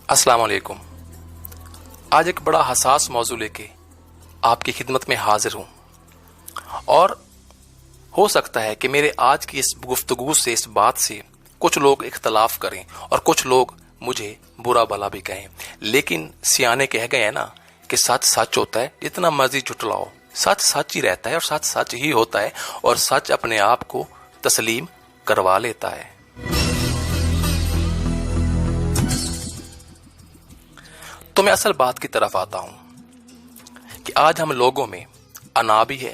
अस्सलाम वालेकुम। आज एक बड़ा हसास मौजू लेके आपकी खिदमत में हाजिर हूँ और हो सकता है कि मेरे आज की इस गुफ्तगू से, इस बात से कुछ लोग इख्तलाफ करें और कुछ लोग मुझे बुरा भला भी कहें, लेकिन सियाने कह गए हैं ना कि सच सच होता है, जितना मर्जी झुटलाओ सच सच ही रहता है और सच सच ही होता है और सच अपने आप को तस्लीम करवा लेता है। तो मैं असल बात की तरफ आता हूं कि आज हम लोगों में अना भी है,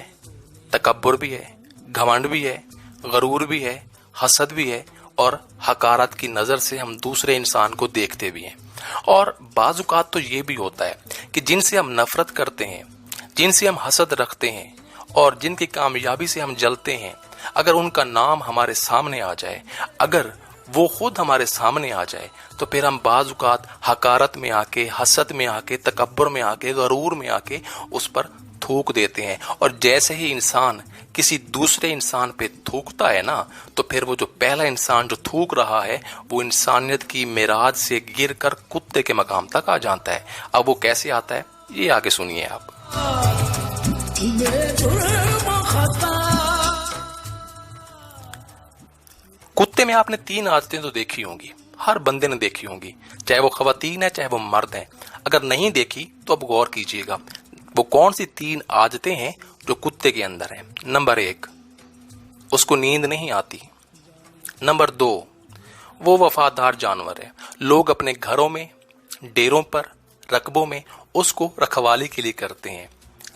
तकब्बुर भी है, घमंड भी है, गरूर भी है, हसद भी है और हकारत की नजर से हम दूसरे इंसान को देखते भी हैं। और बाज़ औक़ात तो ये भी होता है कि जिनसे हम नफरत करते हैं, जिनसे हम हसद रखते हैं और जिनकी कामयाबी से हम जलते हैं, अगर उनका नाम हमारे सामने आ जाए, अगर वो खुद हमारे सामने आ जाए, तो फिर हम बाज़ औक़ात हकारत में आके, हसद में आके, तकब्बुर में आके, गरूर में आके उस पर थूक देते हैं। और जैसे ही इंसान किसी दूसरे इंसान पे थूकता है ना, तो फिर वो जो पहला इंसान जो थूक रहा है वो इंसानियत की मेराज से गिर कर कुत्ते के मकाम तक आ जाता है। अब वो कैसे आता है ये आगे सुनिए आप। कुत्ते में आपने 3 आदतें तो देखी होंगी, हर बंदे ने देखी होंगी, चाहे वो खवातीन है चाहे वो मर्द है। अगर नहीं देखी तो अब गौर कीजिएगा, वो कौन सी 3 आदतें हैं जो कुत्ते के अंदर हैं। नंबर 1, उसको नींद नहीं आती। नंबर 2, वो वफादार जानवर है। लोग अपने घरों में, डेरों पर, रकबों में उसको रखवाली के लिए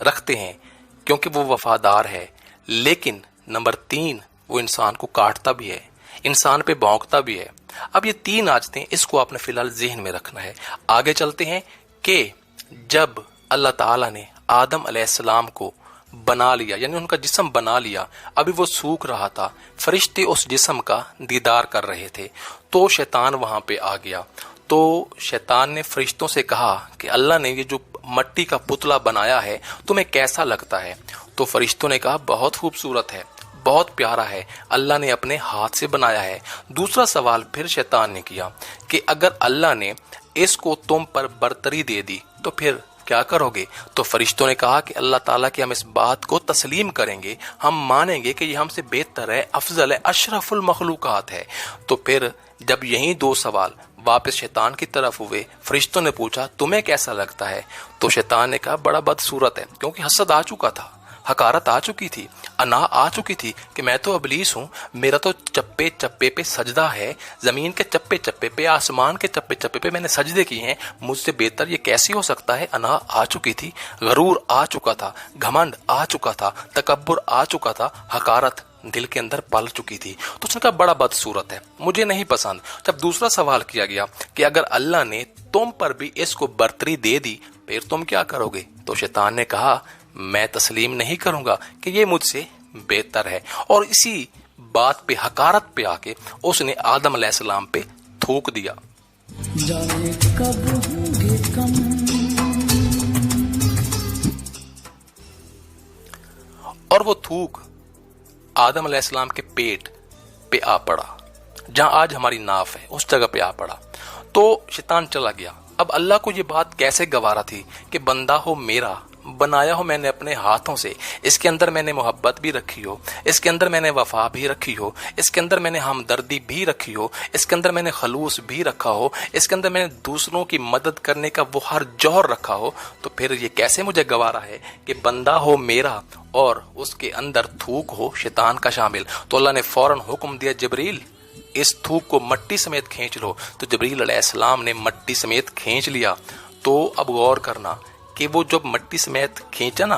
रखते हैं क्योंकि वो वफादार है। लेकिन नंबर 3, वो इंसान को काटता भी है, इंसान पे भौंकता भी है। अब ये 3 आदतें, इसको आपने फिलहाल ज़हन में रखना है। आगे चलते हैं कि जब अल्लाह ताला ने आदम अलैहिस्सलाम को बना लिया, यानी उनका जिस्म बना लिया, अभी वो सूख रहा था, फरिश्ते उस जिस्म का दीदार कर रहे थे, तो शैतान वहां पे आ गया। तो शैतान ने फरिश्तों से कहा कि अल्लाह ने ये जो मट्टी का पुतला बनाया है तुम्हें कैसा लगता है? तो फरिश्तों ने कहा बहुत खूबसूरत है, बहुत प्यारा है, अल्लाह ने अपने हाथ से बनाया है। दूसरा सवाल फिर शैतान ने किया कि अगर अल्लाह ने इसको तुम पर बरतरी दे दी तो फिर क्या करोगे? तो फरिश्तों ने कहा कि अल्लाह ताला की हम इस बात को तस्लीम करेंगे, हम मानेंगे कि ये हमसे बेहतर है, अफजल है, अशरफुल मखलूकात है। तो फिर जब यही 2 सवाल वापस शैतान की तरफ हुए, फरिश्तों ने पूछा तुम्हें कैसा लगता है? तो शैतान ने कहा बड़ा बदसूरत है, क्योंकि हसद आ चुका था, हकारत आ चुकी थी, अना आ चुकी थी कि मैं तो इब्लीस हूँ, मेरा तो चप्पे चप्पे पे सजदा है, जमीन के चप्पे चप्पे पे, आसमान के चप्पे चप्पे पे मैंने सजदे किए हैं, मुझसे बेहतर ये कैसे हो सकता है? अना आ चुकी थी, गरूर आ चुका था, घमंड आ चुका था, तकब्बुर आ चुका था, हकारत दिल के अंदर पल चुकी थी। तो उसने कहा बड़ा बदसूरत है, मुझे नहीं पसंद। जब दूसरा सवाल किया गया कि अगर अल्लाह ने तुम पर भी इसको बरतरी दे दी फिर तुम क्या करोगे? तो शैतान ने कहा मैं तस्लीम नहीं करूंगा कि ये मुझसे बेहतर है। और इसी बात पे, हकारत पे आके उसने आदम अलैहिस्सलाम पे थूक दिया। जाने कब होंगे कम। और वो थूक आदम अलैहिस्सलाम के पेट पे आ पड़ा, जहां आज हमारी नाफ है उस जगह पे आ पड़ा। तो शैतान चला गया। अब अल्लाह को ये बात कैसे गवारा थी कि बंदा हो मेरा, बनाया हो मैंने अपने हाथों से, इसके अंदर मैंने मोहब्बत भी रखी हो, इसके अंदर मैंने वफा भी रखी हो, इसके अंदर मैंने हमदर्दी भी रखी हो, इसके अंदर मैंने खलूस भी रखा हो, इसके अंदर मैंने दूसरों की मदद करने का वो हर जौहर रखा हो, तो फिर ये कैसे मुझे गवारा है कि बंदा हो मेरा और उसके अंदर थूक हो शैतान का शामिल? तो अल्लाह ने फौरन हुक्म दिया जिब्रील इस थूक को मट्टी समेत खींच लो। तो जिब्रील अलैहिस्सलाम ने मट्टी समेत खींच लिया। तो अब गौर करना कि वो जब मट्टी समेत खींचा ना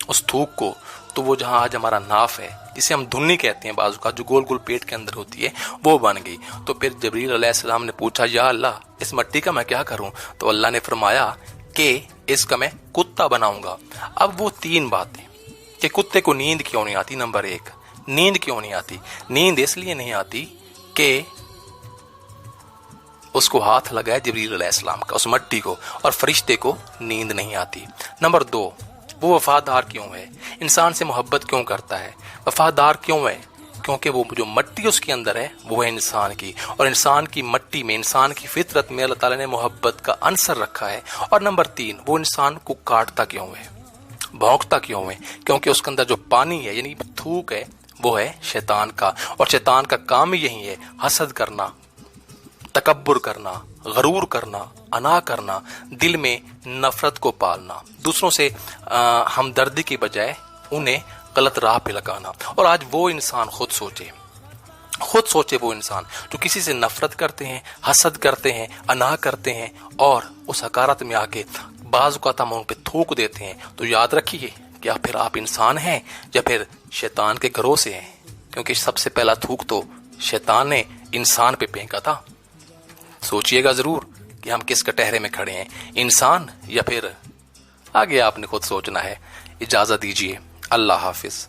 उस थूक को, तो वो जहां आज हमारा नाफ है, जिसे हम धुन्नी कहते हैं बाजू का, जो गोल गोल पेट के अंदर होती है, वो बन गई। तो फिर जिब्रील अलैहिस्सलाम ने पूछा या अल्लाह इस मट्टी का मैं क्या करूं? तो अल्लाह ने फरमाया कि इसका मैं कुत्ता बनाऊंगा। अब वो 3 बातें कि कुत्ते को नींद क्यों नहीं आती। नंबर 1, नींद क्यों नहीं आती? नींद इसलिए नहीं आती कि उसको हाथ लगाया जिब्रील अलैहिस्सलाम का उस मट्टी को, और फरिश्ते को नींद नहीं आती। नंबर 2, वो वफादार क्यों है? इंसान से मोहब्बत क्यों करता है? वफादार क्यों है? क्योंकि वो जो मट्टी उसके अंदर है वो है इंसान की, और इंसान की मट्टी में, इंसान की फितरत में अल्लाह ताला ने मोहब्बत का अंसर रखा है। और नंबर 3, वो इंसान को काटता क्यों है, भौंकता क्यों है? क्योंकि उसके अंदर जो पानी है यानी थूक है वो है शैतान का, और शैतान का काम ही यही है हसद करना, तकब्बुर करना, गरूर करना, अना करना, दिल में नफरत को पालना, दूसरों से हमदर्दी की बजाय उन्हें गलत राह पे लगाना। और आज वो इंसान खुद सोचे वो इंसान जो किसी से नफरत करते हैं, हसद करते हैं, अना करते हैं और उस हकारत में आके बाज़ औक़ात हम उन पे थूक देते हैं, तो याद रखिए कि फिर आप इंसान हैं या फिर शैतान के घरों से हैं, क्योंकि सबसे पहला थूक तो शैतान ने इंसान पे फेंका था। सोचिएगा जरूर कि हम किस कटहरे में खड़े हैं, इंसान या फिर आगे आपने खुद सोचना है। इजाजत दीजिए, अल्लाह हाफिज।